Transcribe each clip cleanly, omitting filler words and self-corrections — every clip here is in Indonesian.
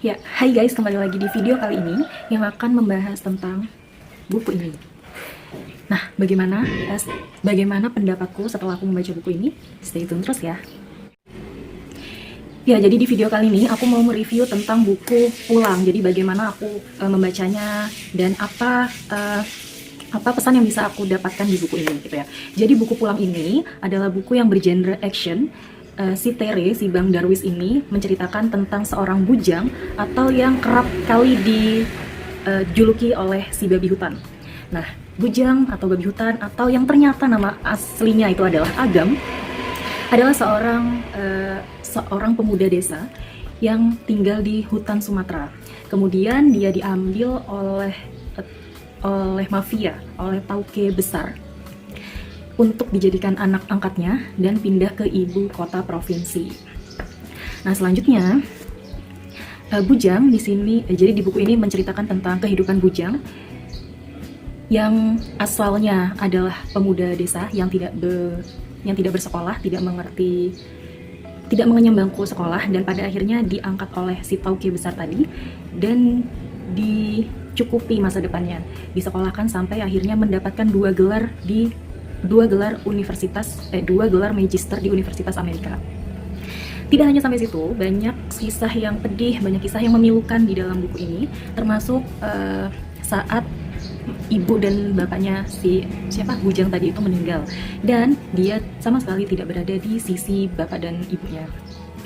Ya, hai guys, kembali lagi di video kali ini yang akan membahas tentang buku ini. Nah, bagaimana pendapatku setelah aku membaca buku ini? Stay tune terus ya. Ya, jadi di video kali ini aku mau mereview tentang buku Pulang. Jadi bagaimana aku membacanya dan apa pesan yang bisa aku dapatkan di buku ini gitu ya. Jadi buku Pulang ini adalah buku yang bergenre action. Si Tere, si Bang Darwis ini menceritakan tentang seorang bujang atau yang kerap kali dijuluki oleh si babi hutan. Nah, bujang atau babi hutan atau yang ternyata nama aslinya itu adalah Agam adalah seorang pemuda desa yang tinggal di hutan Sumatera. Kemudian dia diambil oleh mafia, oleh tauke besar untuk dijadikan anak angkatnya dan pindah ke ibu kota provinsi. Nah, selanjutnya bujang di sini, jadi di buku ini menceritakan tentang kehidupan bujang yang asalnya adalah pemuda desa yang tidak bersekolah, tidak mengenyam bangku sekolah, dan pada akhirnya diangkat oleh si tauke besar tadi dan dicukupi masa depannya, disekolahkan sampai akhirnya mendapatkan dua gelar magister di Universitas Amerika. Tidak hanya sampai situ, banyak kisah yang pedih, banyak kisah yang memilukan di dalam buku ini, termasuk saat ibu dan bapaknya bujang tadi itu meninggal dan dia sama sekali tidak berada di sisi bapak dan ibunya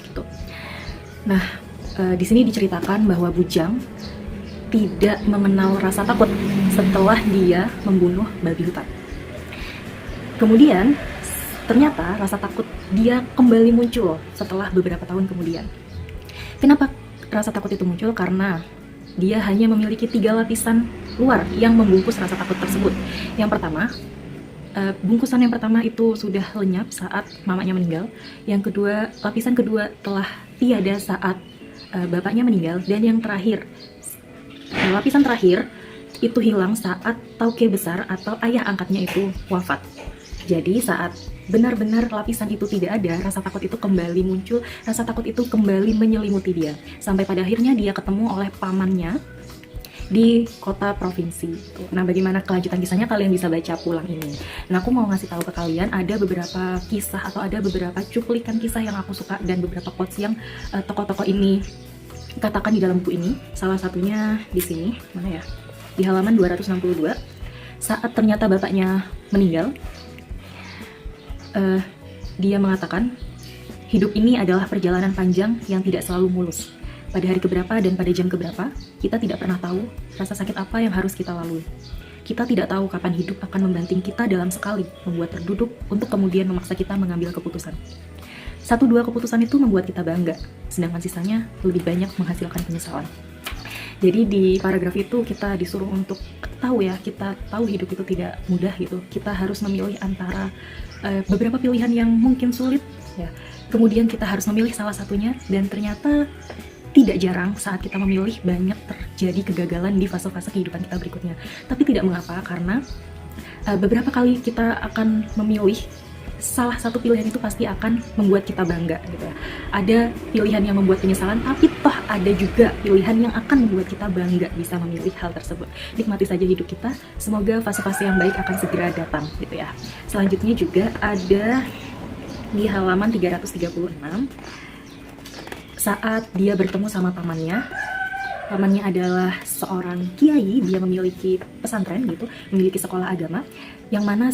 gitu. Nah, di sini diceritakan bahwa bujang tidak mengenal rasa takut setelah dia membunuh babi hutan. Kemudian ternyata rasa takut dia kembali muncul setelah beberapa tahun kemudian. Kenapa rasa takut itu muncul? Karena dia hanya memiliki 3 lapisan luar yang membungkus rasa takut tersebut. Yang pertama, bungkusan yang pertama itu sudah lenyap saat mamanya meninggal. Yang kedua, lapisan kedua telah tiada saat bapaknya meninggal. Dan yang terakhir, lapisan terakhir itu hilang saat tauke besar atau ayah angkatnya itu wafat. Jadi saat benar-benar lapisan itu tidak ada, rasa takut itu kembali muncul, rasa takut itu kembali menyelimuti dia. Sampai pada akhirnya dia ketemu oleh pamannya di kota provinsi. Nah, bagaimana kelanjutan kisahnya kalian bisa baca Pulang ini. Nah, aku mau ngasih tahu ke kalian ada beberapa kisah atau ada beberapa cuplikan kisah yang aku suka dan beberapa quotes yang tokoh-tokoh ini katakan di dalam buku ini. Salah satunya di sini, mana ya? Di halaman 262. Saat ternyata bapaknya meninggal, dia mengatakan, hidup ini adalah perjalanan panjang yang tidak selalu mulus. Pada hari keberapa dan pada jam keberapa, kita tidak pernah tahu rasa sakit apa yang harus kita lalui. Kita tidak tahu kapan hidup akan membanting kita dalam sekali, membuat terduduk untuk kemudian memaksa kita mengambil keputusan. 1-2 keputusan itu membuat kita bangga, sedangkan sisanya lebih banyak menghasilkan penyesalan. Jadi di paragraf itu kita disuruh untuk kita tahu hidup itu tidak mudah gitu. Kita harus memilih antara beberapa pilihan yang mungkin sulit ya. Kemudian kita harus memilih salah satunya, dan ternyata tidak jarang saat kita memilih banyak terjadi kegagalan di fase-fase kehidupan kita berikutnya. Tapi tidak mengapa, karena beberapa kali kita akan memilih salah satu pilihan itu pasti akan membuat kita bangga gitu ya. Ada pilihan yang membuat penyesalan, tapi toh ada juga pilihan yang akan membuat kita bangga bisa memilih hal tersebut. Nikmati saja hidup kita, semoga fase-fase yang baik akan segera datang gitu ya. Selanjutnya juga ada di halaman 336, saat dia bertemu sama pamannya. Pamannya adalah seorang kiai, dia memiliki pesantren gitu, memiliki sekolah agama, yang mana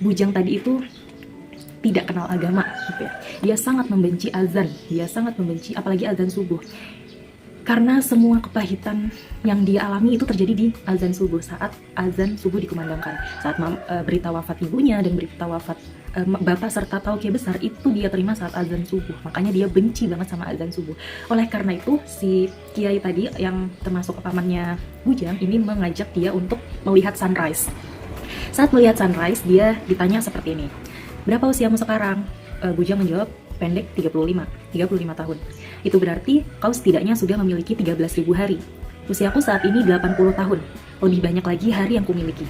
bujang tadi itu tidak kenal agama gitu ya. Dia sangat membenci azan, dia sangat membenci apalagi azan subuh. Karena semua kepahitan yang dia alami itu terjadi di azan subuh, saat azan subuh dikumandangkan. Saat berita wafat ibunya dan berita wafat bapak serta tauke besar itu dia terima saat azan subuh. Makanya dia benci banget sama azan subuh. Oleh karena itu si kiai tadi yang termasuk pamannya bujang ini mengajak dia untuk melihat sunrise. Saat melihat sunrise, dia ditanya seperti ini, berapa usiamu sekarang? Bujang menjawab, pendek 35 tahun. Itu berarti kau setidaknya sudah memiliki 13.000 hari. Usiaku saat ini 80 tahun. Lebih banyak lagi hari yang kumiliki.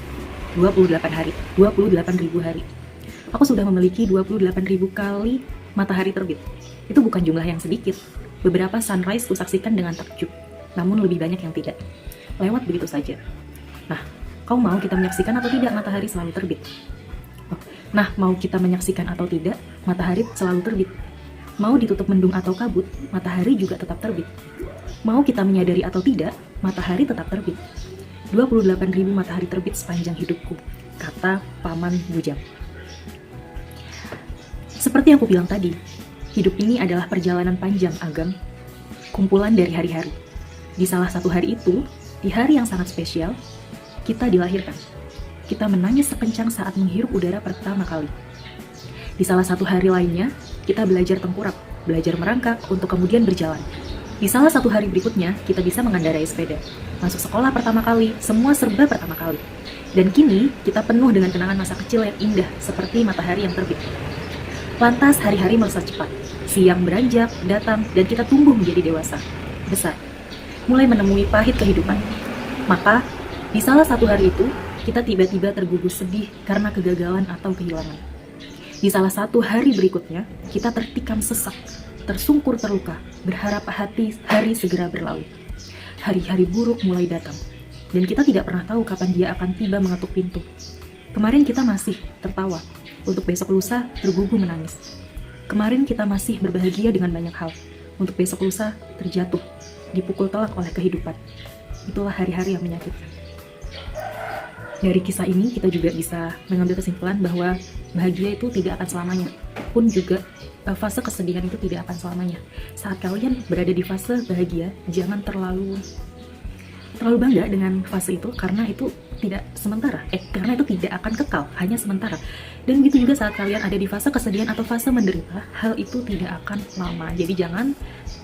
28 hari, 28.000 hari. Aku sudah memiliki 28.000 kali matahari terbit. Itu bukan jumlah yang sedikit. Beberapa sunrise kusaksikan dengan takjub, namun lebih banyak yang tidak. Lewat begitu saja. Nah, kau mau kita menyaksikan atau tidak matahari selalu terbit? Nah, mau kita menyaksikan atau tidak, matahari selalu terbit. Mau ditutup mendung atau kabut, matahari juga tetap terbit. Mau kita menyadari atau tidak, matahari tetap terbit. 28.000 matahari terbit sepanjang hidupku, kata Paman Bujang. Seperti yang aku bilang tadi, hidup ini adalah perjalanan panjang, Agam. Kumpulan dari hari-hari. Di salah satu hari itu, di hari yang sangat spesial, kita dilahirkan. Kita menangis sekencang saat menghirup udara pertama kali. Di salah satu hari lainnya, kita belajar tengkurap, belajar merangkak untuk kemudian berjalan. Di salah satu hari berikutnya, kita bisa mengendarai sepeda. Masuk sekolah pertama kali, semua serba pertama kali. Dan kini, kita penuh dengan kenangan masa kecil yang indah, seperti matahari yang terbit. Lantas hari-hari melesat cepat. Siang beranjak, datang, dan kita tumbuh menjadi dewasa, besar. Mulai menemui pahit kehidupan. Maka, di salah satu hari itu, kita tiba-tiba tergugus sedih karena kegagalan atau kehilangan. Di salah satu hari berikutnya, kita tertikam sesak, tersungkur terluka, berharap hari segera berlalu. Hari-hari buruk mulai datang, dan kita tidak pernah tahu kapan dia akan tiba mengetuk pintu. Kemarin kita masih tertawa, untuk besok lusa bergugu menangis. Kemarin kita masih berbahagia dengan banyak hal, untuk besok lusa terjatuh, dipukul telak oleh kehidupan. Itulah hari-hari yang menyakitkan. Dari kisah ini kita juga bisa mengambil kesimpulan bahwa bahagia itu tidak akan selamanya, pun juga fase kesedihan itu tidak akan selamanya. Saat kalian berada di fase bahagia, jangan terlalu bangga dengan fase itu, karena itu tidak sementara, karena itu tidak akan kekal, hanya sementara. Dan begitu juga saat kalian ada di fase kesedihan atau fase menderita, hal itu tidak akan lama. Jadi jangan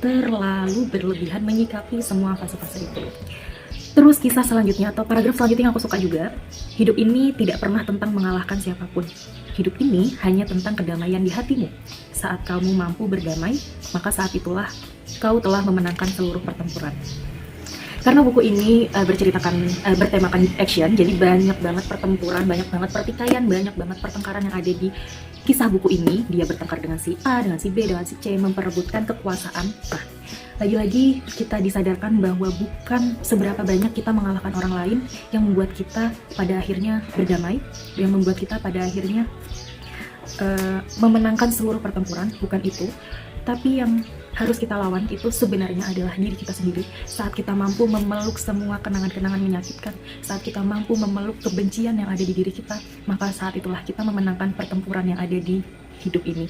terlalu berlebihan menyikapi semua fase-fase itu. Terus kisah selanjutnya atau paragraf selanjutnya yang aku suka juga, hidup ini tidak pernah tentang mengalahkan siapapun. Hidup ini hanya tentang kedamaian di hatimu. Saat kamu mampu berdamai, maka saat itulah kau telah memenangkan seluruh pertempuran. Karena buku ini bertemakan action, jadi banyak banget pertempuran, banyak banget pertikaian, banyak banget pertengkaran yang ada di kisah buku ini. Dia bertengkar dengan si A, dengan si B, dengan si C, memperebutkan kekuasaan. Nah, lagi-lagi kita disadarkan bahwa bukan seberapa banyak kita mengalahkan orang lain yang membuat kita pada akhirnya berdamai, yang membuat kita pada akhirnya memenangkan seluruh pertempuran, bukan itu. Tapi yang harus kita lawan itu sebenarnya adalah diri kita sendiri. Saat kita mampu memeluk semua kenangan-kenangan menyakitkan, saat kita mampu memeluk kebencian yang ada di diri kita, maka saat itulah kita memenangkan pertempuran yang ada di hidup ini.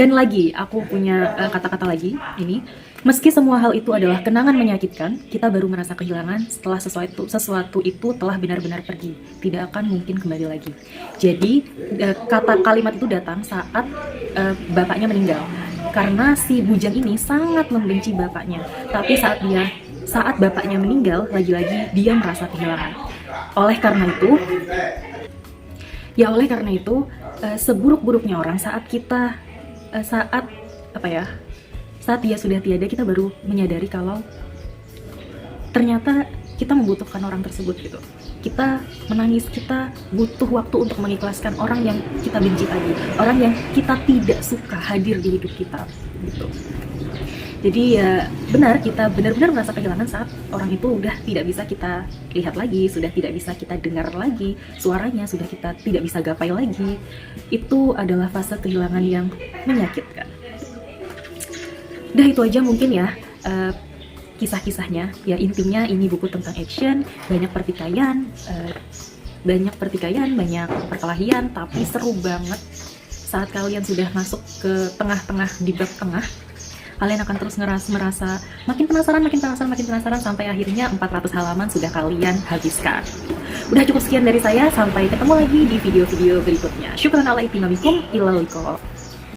Dan lagi, aku punya kata-kata lagi ini. Meski semua hal itu adalah kenangan menyakitkan, kita baru merasa kehilangan setelah sesuatu itu telah benar-benar pergi. Tidak akan mungkin kembali lagi. Jadi, kalimat itu datang saat bapaknya meninggal. Karena si Bujang ini sangat membenci bapaknya. Tapi saat bapaknya meninggal, lagi-lagi dia merasa kehilangan. Oleh karena itu, seburuk-buruknya orang saat dia sudah tiada, kita baru menyadari kalau ternyata kita membutuhkan orang tersebut gitu. Kita menangis, kita butuh waktu untuk mengikhlaskan orang yang kita benci tadi, orang yang kita tidak suka hadir di hidup kita gitu. Jadi ya benar, kita benar-benar merasa kehilangan saat orang itu udah tidak bisa kita lihat lagi, sudah tidak bisa kita dengar lagi, suaranya sudah kita tidak bisa gapai lagi. Itu adalah fase kehilangan yang menyakitkan. Udah itu aja mungkin ya kisah-kisahnya. Ya intinya ini buku tentang action, banyak pertikaian, banyak perkelahian, tapi seru banget. Saat kalian sudah masuk ke tengah-tengah, di bab tengah, kalian akan terus merasa makin penasaran sampai akhirnya 400 halaman sudah kalian habiskan. Udah cukup sekian dari saya, sampai ketemu lagi di video-video berikutnya. Syukran ala itimamikum, ilal liqa.